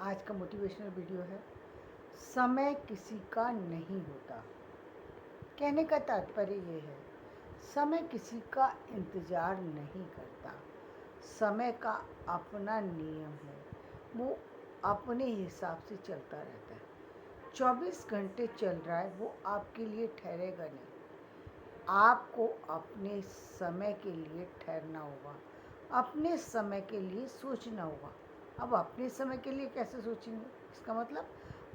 आज का motivational video है, समय किसी का नहीं होता। कहने का तात्पर्य ये है, समय किसी का इंतज़ार नहीं करता। समय का अपना नियम है, वो अपने हिसाब से चलता रहता है। 24 घंटे चल रहा है, वो आपके लिए ठहरेगा नहीं। आपको अपने समय के लिए ठहरना होगा, अपने समय के लिए सोचना होगा। अब अपने समय के लिए कैसे सोचेंगे? इसका मतलब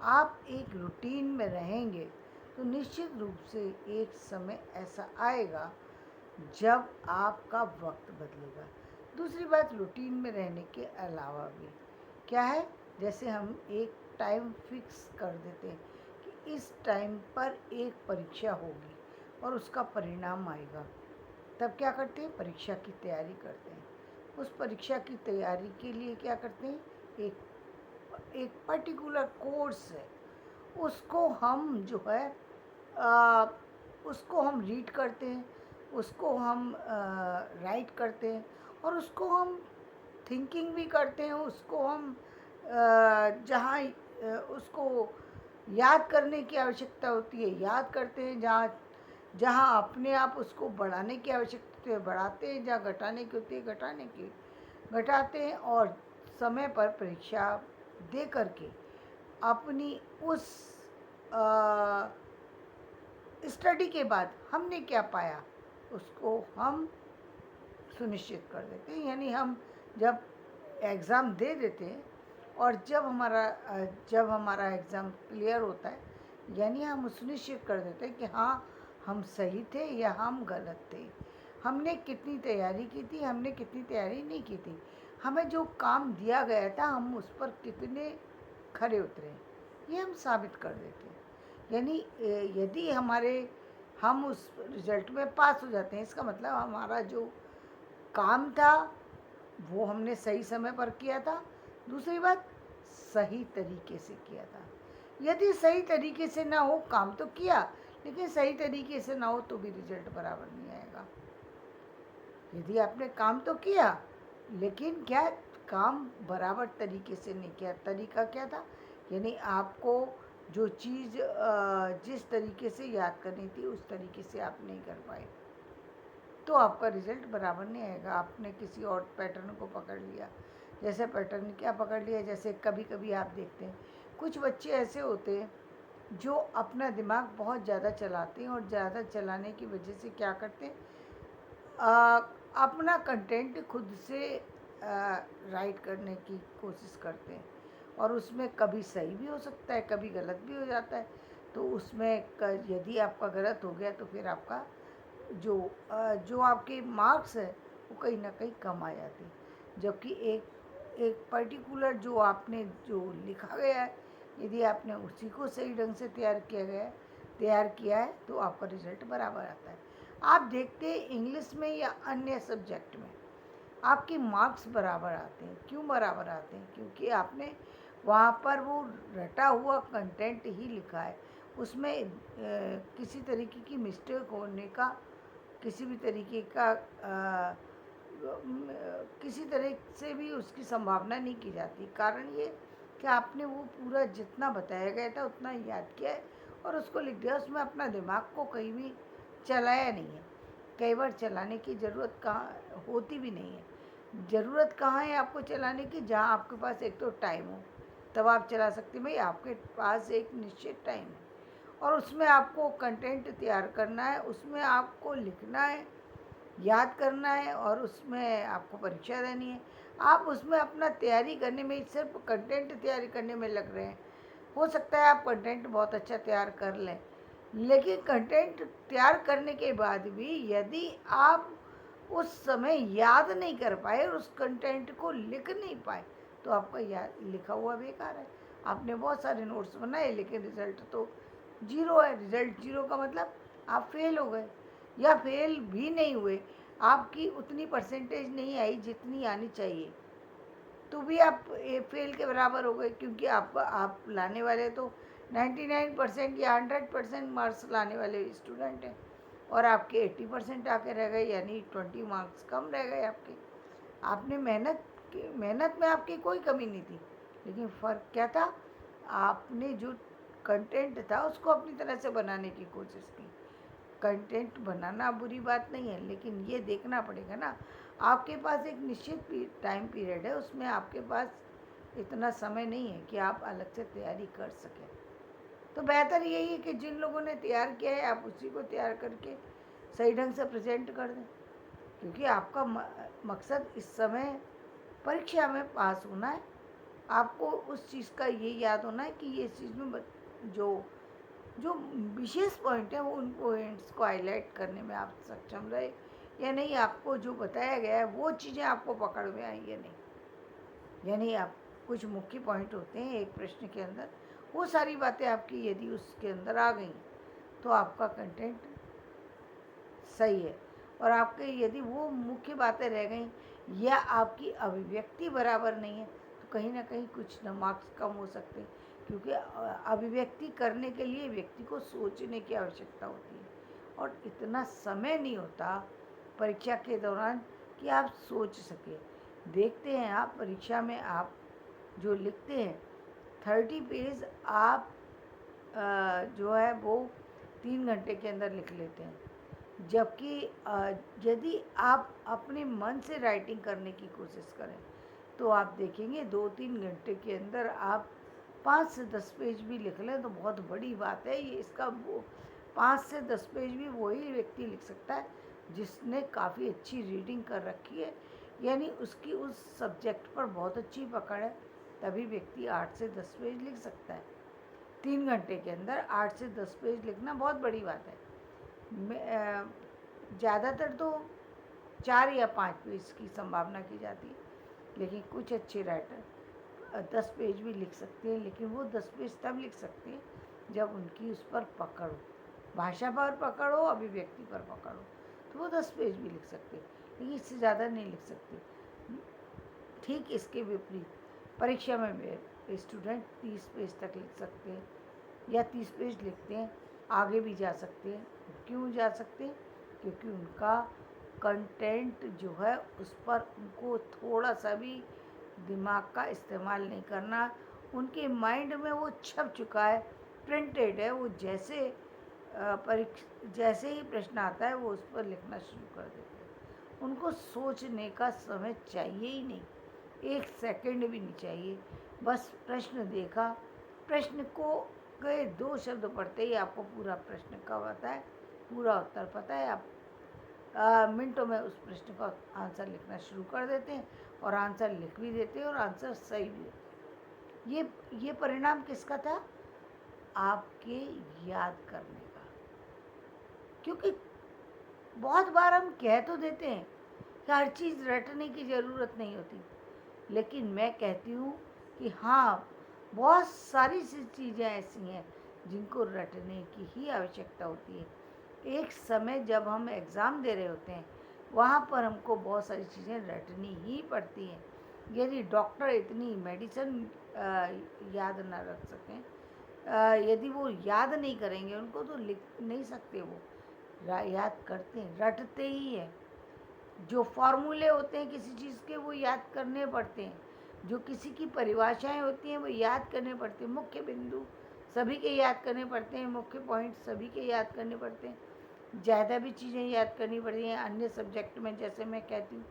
आप एक रूटीन में रहेंगे तो निश्चित रूप से एक समय ऐसा आएगा जब आपका वक्त बदलेगा। दूसरी बात, रूटीन में रहने के अलावा भी क्या है, जैसे हम एक टाइम फिक्स कर देते हैं कि इस टाइम पर एक परीक्षा होगी और उसका परिणाम आएगा, तब क्या करते हैं? परीक्षा की तैयारी करते हैं। उस परीक्षा की तैयारी के लिए क्या करते हैं? एक पर्टिकुलर कोर्स है, उसको हम जो है आ, उसको हम रीड करते हैं, उसको हम राइट करते हैं और उसको हम थिंकिंग भी करते हैं, उसको हम जहाँ उसको याद करने की आवश्यकता होती है याद करते हैं, जहाँ जहाँ अपने आप उसको बढ़ाने की आवश्यकता होती है बढ़ाते हैं, जहाँ घटाने की होती है घटाते हैं और समय पर परीक्षा दे करके अपनी उस स्टडी के बाद हमने क्या पाया उसको हम सुनिश्चित कर देते हैं। यानी हम जब एग्ज़ाम दे देते हैं और जब हमारा एग्ज़ाम क्लियर होता है, यानी हम सुनिश्चित कर देते हैं कि हाँ, हम सही थे या हम गलत थे, हमने कितनी तैयारी की थी, हमने कितनी तैयारी नहीं की थी, हमें जो काम दिया गया था हम उस पर कितने खरे उतरे, ये हम साबित कर देते हैं। यानी यदि हम उस रिज़ल्ट में पास हो जाते हैं, इसका मतलब हमारा जो काम था वो हमने सही समय पर किया था। दूसरी बात, सही तरीके से किया था। यदि सही तरीके से ना हो, काम तो किया लेकिन सही तरीके से ना हो तो भी रिजल्ट बराबर नहीं आएगा। यदि आपने काम तो किया लेकिन क्या, काम बराबर तरीके से नहीं किया। तरीका क्या था? यानी आपको जो चीज़ जिस तरीके से याद करनी थी उस तरीके से आप नहीं कर पाए तो आपका रिज़ल्ट बराबर नहीं आएगा। आपने किसी और पैटर्न को पकड़ लिया। जैसे पैटर्न क्या पकड़ लिया, जैसे कभी कभी आप देखते हैं कुछ बच्चे ऐसे होते हैं जो अपना दिमाग बहुत ज़्यादा चलाते हैं और ज़्यादा चलाने की वजह से क्या करते हैं, आ, अपना कंटेंट खुद से राइट करने की कोशिश करते हैं और उसमें कभी सही भी हो सकता है, कभी गलत भी हो जाता है। तो उसमें यदि आपका गलत हो गया तो फिर आपका जो आपके मार्क्स है वो कहीं ना कहीं कम आ जाते हैं। जबकि एक एक पर्टिकुलर जो आपने जो लिखा गया है, यदि आपने उसी को सही ढंग से तैयार किया है तो आपका रिजल्ट बराबर आता है। आप देखते हैं इंग्लिश में या अन्य सब्जेक्ट में आपके मार्क्स बराबर आते हैं। क्यों बराबर आते हैं? क्योंकि आपने वहाँ पर वो रटा हुआ कंटेंट ही लिखा है। उसमें किसी तरीके की मिस्टेक होने का, किसी भी तरीके का किसी तरह से भी उसकी संभावना नहीं की जाती। कारण ये कि आपने वो पूरा जितना बताया गया था उतना याद किया है और उसको लिख दिया। उसमें अपना दिमाग को कहीं भी चलाया नहीं है। कई बार चलाने की ज़रूरत कहाँ होती भी नहीं है। ज़रूरत कहाँ है आपको चलाने की? जहाँ आपके पास एक तो टाइम हो, तब आप चला सकते हैं। भाई आपके पास एक निश्चित टाइम है और उसमें आपको कंटेंट तैयार करना है, उसमें आपको लिखना है, याद करना है और उसमें आपको परीक्षा देनी है। आप उसमें अपना तैयारी करने में, सिर्फ कंटेंट तैयारी करने में लग रहे हैं। हो सकता है आप कंटेंट बहुत अच्छा तैयार कर लें, लेकिन कंटेंट तैयार करने के बाद भी यदि आप उस समय याद नहीं कर पाए और उस कंटेंट को लिख नहीं पाए तो आपका याद लिखा हुआ बेकार है। आपने बहुत सारे नोट्स बनाए लेकिन रिज़ल्ट तो जीरो है। रिज़ल्ट जीरो का मतलब आप फेल हो गए, या फेल भी नहीं हुए, आपकी उतनी परसेंटेज नहीं आई जितनी आनी चाहिए, तो भी आप फेल के बराबर हो गए। क्योंकि आप लाने वाले तो 99% या 100% मार्क्स लाने वाले स्टूडेंट हैं और आपके 80% आके रह गए, यानी 20 मार्क्स कम रह गए आपके। आपने मेहनत में आपकी कोई कमी नहीं थी, लेकिन फ़र्क क्या था, आपने जो कंटेंट था उसको अपनी तरह से बनाने की कोशिश की। कंटेंट बनाना बुरी बात नहीं है, लेकिन ये देखना पड़ेगा ना, आपके पास एक निश्चित टाइम पीरियड है, उसमें आपके पास इतना समय नहीं है कि आप अलग से तैयारी कर सकें। तो बेहतर यही है कि जिन लोगों ने तैयार किया है आप उसी को तैयार करके सही ढंग से प्रेजेंट कर दें, क्योंकि आपका मकसद इस समय परीक्षा में पास होना है। आपको उस चीज़ का ये याद होना है कि ये इस चीज़ में जो जो विशेष पॉइंट है वो उन पॉइंट्स को हाईलाइट करने में आप सक्षम रहे या नहीं, आपको जो बताया गया है वो चीज़ें आपको पकड़ में आई या नहीं। यानी आप कुछ मुख्य पॉइंट होते हैं एक प्रश्न के अंदर, वो सारी बातें आपकी यदि उसके अंदर आ गई तो आपका कंटेंट सही है। और आपके यदि वो मुख्य बातें रह गई या आपकी अभिव्यक्ति बराबर नहीं है तो कहीं ना कहीं कुछ न मार्क्स कम हो सकते हैं, क्योंकि अभिव्यक्ति करने के लिए व्यक्ति को सोचने की आवश्यकता होती है और इतना समय नहीं होता परीक्षा के दौरान कि आप सोच सके। देखते हैं आप परीक्षा में आप जो लिखते हैं 30 पेज आप जो है वो 3 घंटे के अंदर लिख लेते हैं, जबकि यदि आप अपने मन से राइटिंग करने की कोशिश करें तो आप देखेंगे 2-3 घंटे के अंदर आप 5 से 10 पेज भी लिख लें तो बहुत बड़ी बात है। ये इसका वो 5 से 10 पेज भी वही व्यक्ति लिख सकता है जिसने काफ़ी अच्छी रीडिंग कर रखी है, यानी उसकी उस सब्जेक्ट पर बहुत अच्छी पकड़ है, तभी व्यक्ति 8 से 10 पेज लिख सकता है। 3 घंटे के अंदर 8 से 10 पेज लिखना बहुत बड़ी बात है। ज़्यादातर तो 4 या 5 पेज की संभावना की जाती है, लेकिन कुछ अच्छे राइटर 10 पेज भी लिख सकते हैं, लेकिन वो 10 पेज तब लिख सकते हैं जब उनकी उस पर पकड़ हो, भाषा पर पकड़ हो, अभिव्यक्ति पर पकड़ हो, तो वो 10 पेज भी लिख सकते हैं, लेकिन इससे ज़्यादा नहीं लिख सकते। ठीक इसके विपरीत परीक्षा में स्टूडेंट 30 पेज तक लिख सकते हैं या 30 पेज लिखते हैं, आगे भी जा सकते हैं। क्यों जा सकते हैं? क्योंकि उनका कंटेंट जो है उस पर उनको थोड़ा सा भी दिमाग का इस्तेमाल नहीं करना, उनके माइंड में वो छप चुका है, प्रिंटेड है, वो जैसे ही प्रश्न आता है वो उस पर लिखना शुरू कर देते हैं। उनको सोचने का समय चाहिए ही नहीं, 1 सेकंड भी नहीं चाहिए। बस प्रश्न देखा, प्रश्न को गए 2 शब्द पढ़ते ही आपको पूरा प्रश्न का पता है, पूरा उत्तर पता है। आप मिनटों में उस प्रश्न का आंसर लिखना शुरू कर देते हैं और आंसर लिख भी देते हैं और आंसर सही भी देते हैं। ये परिणाम किसका था? आपके याद करने का। क्योंकि बहुत बार हम कह तो देते हैं कि हर चीज़ रटने की ज़रूरत नहीं होती, लेकिन मैं कहती हूँ कि हाँ, बहुत सारी सी चीज़ें ऐसी हैं जिनको रटने की ही आवश्यकता होती है। एक समय जब हम एग्ज़ाम दे रहे होते हैं वहाँ पर हमको बहुत सारी चीज़ें रटनी ही पड़ती हैं। यदि डॉक्टर इतनी मेडिसिन याद ना रख सकें, यदि वो याद नहीं करेंगे उनको तो लिख नहीं सकते, वो याद करते हैं, रटते ही हैं। जो फॉर्मूले होते हैं किसी चीज़ के वो याद करने पड़ते हैं, जो किसी की परिभाषाएं होती हैं वो याद करने पड़ते हैं, मुख्य बिंदु सभी के याद करने पड़ते हैं, मुख्य पॉइंट सभी के याद करने पड़ते हैं। ज़्यादा भी चीज़ें याद करनी पड़ती हैं अन्य सब्जेक्ट में, जैसे मैं कहती हूँ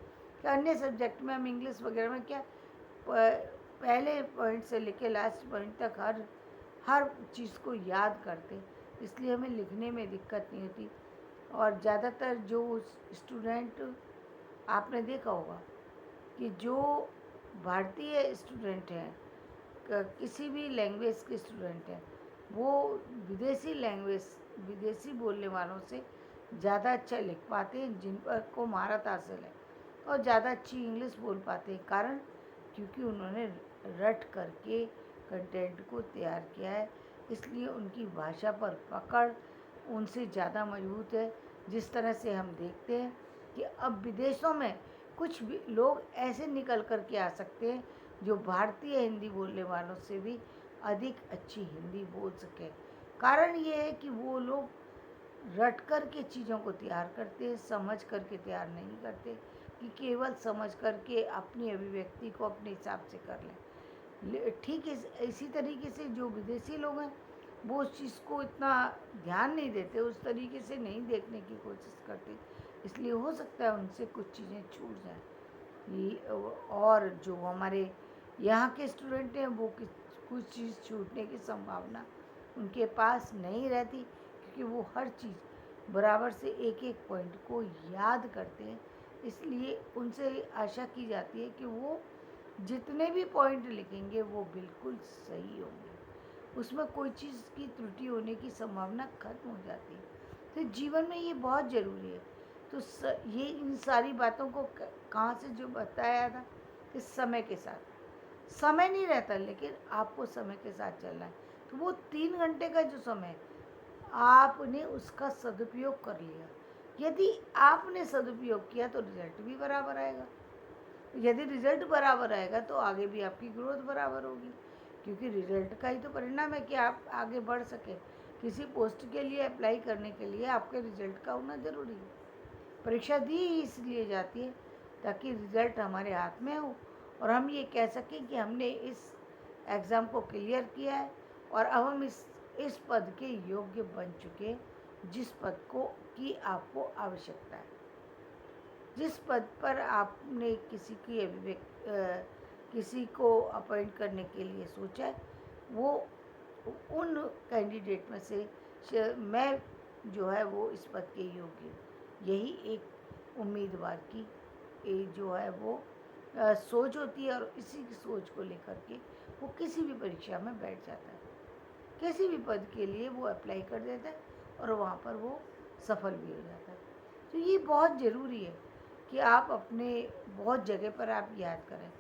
कि अन्य सब्जेक्ट में हम इंग्लिश वगैरह में क्या पहले पॉइंट से लेके लास्ट पॉइंट तक हर चीज़ को याद करते, इसलिए हमें लिखने में दिक्कत नहीं होती। और ज़्यादातर जो स्टूडेंट आपने देखा होगा कि जो भारतीय स्टूडेंट हैं, किसी भी लैंग्वेज के स्टूडेंट हैं, वो विदेशी बोलने वालों से ज़्यादा अच्छा लिख पाते हैं, जिन पर को महारत हासिल है, और ज़्यादा अच्छी इंग्लिश बोल पाते हैं। कारण क्योंकि उन्होंने रट करके कंटेंट को तैयार किया है, इसलिए उनकी भाषा पर पकड़ उनसे ज़्यादा मजबूत है। जिस तरह से हम देखते हैं कि अब विदेशों में कुछ भी लोग ऐसे निकल कर के आ सकते हैं जो भारतीय हिंदी बोलने वालों से भी अधिक अच्छी हिंदी बोल सकें। कारण ये है कि वो लोग रट कर के चीज़ों को तैयार करते हैं, समझ कर के तैयार नहीं करते कि केवल समझ कर के अपनी अभिव्यक्ति को अपने हिसाब से कर लें। ठीक इसी तरीके से जो विदेशी लोग हैं वो उस चीज़ को इतना ध्यान नहीं देते, उस तरीके से नहीं देखने की कोशिश करते, इसलिए हो सकता है उनसे कुछ चीज़ें छूट जाएं। और जो हमारे यहाँ के स्टूडेंट हैं वो कुछ चीज़ छूटने की संभावना उनके पास नहीं रहती, क्योंकि वो हर चीज़ बराबर से एक एक पॉइंट को याद करते हैं। इसलिए उनसे आशा की जाती है कि वो जितने भी पॉइंट लिखेंगे वो बिल्कुल सही होंगे, उसमें कोई चीज़ की त्रुटि होने की संभावना खत्म हो जाती है। तो जीवन में ये बहुत ज़रूरी है। तो ये इन सारी बातों को कहाँ से जो बताया था कि समय के साथ, समय नहीं रहता लेकिन आपको समय के साथ चलना है। तो वो 3 घंटे का जो समय है, आपने उसका सदुपयोग कर लिया। यदि आपने सदुपयोग किया तो रिजल्ट भी बराबर आएगा। यदि रिजल्ट बराबर आएगा तो आगे भी आपकी ग्रोथ बराबर होगी, क्योंकि रिजल्ट का ही तो परिणाम है कि आप आगे बढ़ सकें। किसी पोस्ट के लिए अप्लाई करने के लिए आपके रिजल्ट का होना ज़रूरी है। परीक्षा दी ही इसलिए जाती है ताकि रिजल्ट हमारे हाथ में हो और हम ये कह सकें कि हमने इस एग्ज़ाम को क्लियर किया है और अब हम इस पद के योग्य बन चुके हैं जिस पद को की आपको आवश्यकता है। जिस पद पर आपने किसी को अपॉइंट करने के लिए सोचा है, वो उन कैंडिडेट में से मैं जो है वो इस पद के योग्य हूँ। यही एक उम्मीदवार की जो है वो सोच होती है और इसी की सोच को लेकर के वो किसी भी परीक्षा में बैठ जाता है, किसी भी पद के लिए वो अप्लाई कर देता है और वहाँ पर वो सफल भी हो जाता है। तो ये बहुत ज़रूरी है कि आप अपने बहुत जगह पर आप याद करें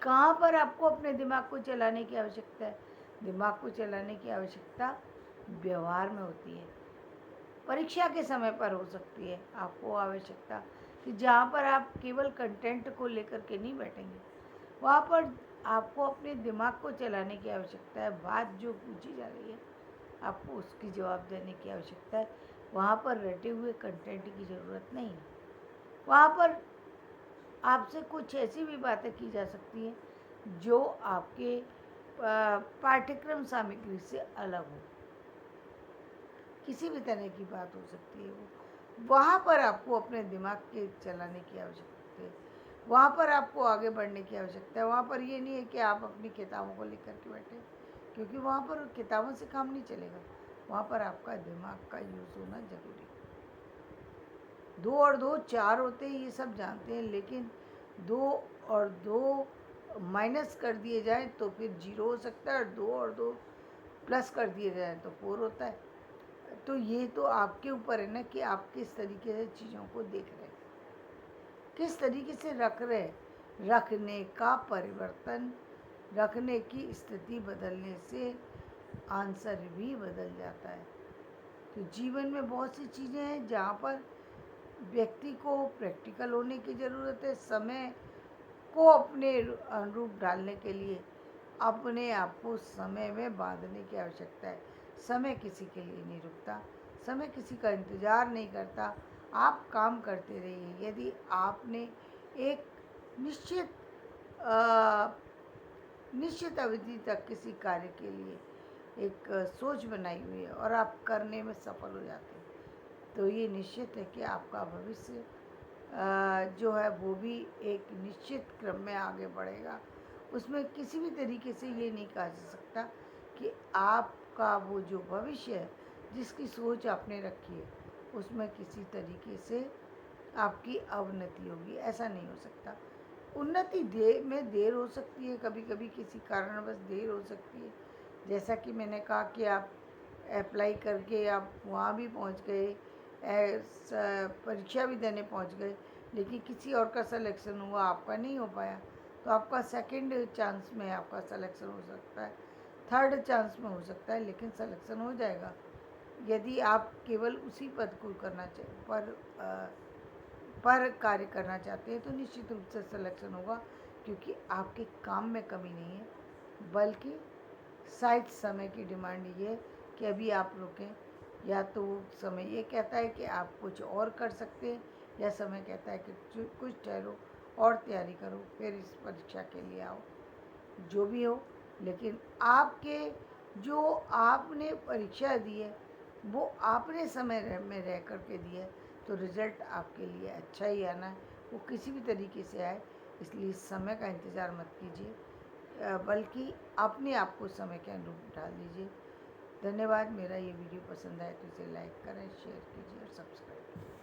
कहाँ पर आपको अपने दिमाग को चलाने की आवश्यकता है। दिमाग को चलाने की आवश्यकता व्यवहार में होती है, परीक्षा के समय पर हो सकती है आपको आवश्यकता, कि जहाँ पर आप केवल कंटेंट को लेकर के नहीं बैठेंगे, वहाँ पर आपको अपने दिमाग को चलाने की आवश्यकता है। बात जो पूछी जा रही है आपको उसकी जवाब देने की आवश्यकता है। वहाँ पर रटे हुए कंटेंट की ज़रूरत नहीं है। वहाँ पर आपसे कुछ ऐसी भी बातें की जा सकती हैं जो आपके पाठ्यक्रम सामग्री से अलग हो, किसी भी तरह की बात हो सकती है वो। वहाँ पर आपको अपने दिमाग के चलाने की आवश्यकता है, वहाँ पर आपको आगे बढ़ने की आवश्यकता है। वहाँ पर ये नहीं है कि आप अपनी किताबों को लेकर के बैठे, क्योंकि वहाँ पर किताबों से काम नहीं चलेगा। वहाँ पर आपका दिमाग का यूज़ होना ज़रूरी है। 2 और 2 4 होते हैं, ये सब जानते हैं, लेकिन 2 और 2 माइनस कर दिए जाएँ तो फिर 0 हो सकता है और 2 और 2 प्लस कर दिए जाएँ तो 4 होता है। तो ये तो आपके ऊपर है ना कि आप किस तरीके से चीज़ों को देख रहे हैं, किस तरीके से रख रहे हैं। रखने का परिवर्तन, रखने की स्थिति बदलने से आंसर भी बदल जाता है। तो जीवन में बहुत सी चीज़ें हैं जहाँ पर व्यक्ति को प्रैक्टिकल होने की ज़रूरत है। समय को अपने अनुरूप डालने के लिए अपने आप को समय में बांधने की आवश्यकता है। समय किसी के लिए नहीं रुकता, समय किसी का इंतज़ार नहीं करता। आप काम करते रहिए। यदि आपने एक निश्चित निश्चित अवधि तक किसी कार्य के लिए एक सोच बनाई हुई है और आप करने में सफल हो जाते हैं, तो ये निश्चित है कि आपका भविष्य जो है वो भी एक निश्चित क्रम में आगे बढ़ेगा। उसमें किसी भी तरीके से ये नहीं कहा जा सकता कि आपका वो जो भविष्य है, जिसकी सोच आपने रखी है, उसमें किसी तरीके से आपकी अवनति होगी, ऐसा नहीं हो सकता। उन्नति में देर हो सकती है, कभी कभी किसी कारणवश देर हो सकती है। जैसा कि मैंने कहा कि आप अप्लाई करके आप वहाँ भी पहुँच गए, परीक्षा भी देने पहुँच गए, लेकिन किसी और का सिलेक्शन हुआ, आपका नहीं हो पाया, तो आपका सेकंड चांस में आपका सिलेक्शन हो सकता है, थर्ड चांस में हो सकता है, लेकिन सिलेक्शन हो जाएगा। यदि आप केवल उसी पद को करना पर कार्य करना चाहते हैं तो निश्चित रूप से सिलेक्शन होगा, क्योंकि आपके काम में कमी नहीं है, बल्कि शायद समय की डिमांड ये है कि अभी आप रुकें, या तो समय ये कहता है कि आप कुछ और कर सकते हैं, या समय कहता है कि कुछ ठहरो और तैयारी करो, फिर इस परीक्षा के लिए आओ। जो भी हो, लेकिन आपके जो आपने परीक्षा दी है वो आपने में रह कर के दी है, तो रिज़ल्ट आपके लिए अच्छा ही आना है, वो किसी भी तरीके से आए। इसलिए समय का इंतज़ार मत कीजिए, बल्कि अपने आप को समय के अनुरूप ढाल दीजिए। धन्यवाद। मेरा ये वीडियो पसंद आए तो इसे लाइक करें, शेयर कीजिए और सब्सक्राइब कीजिए।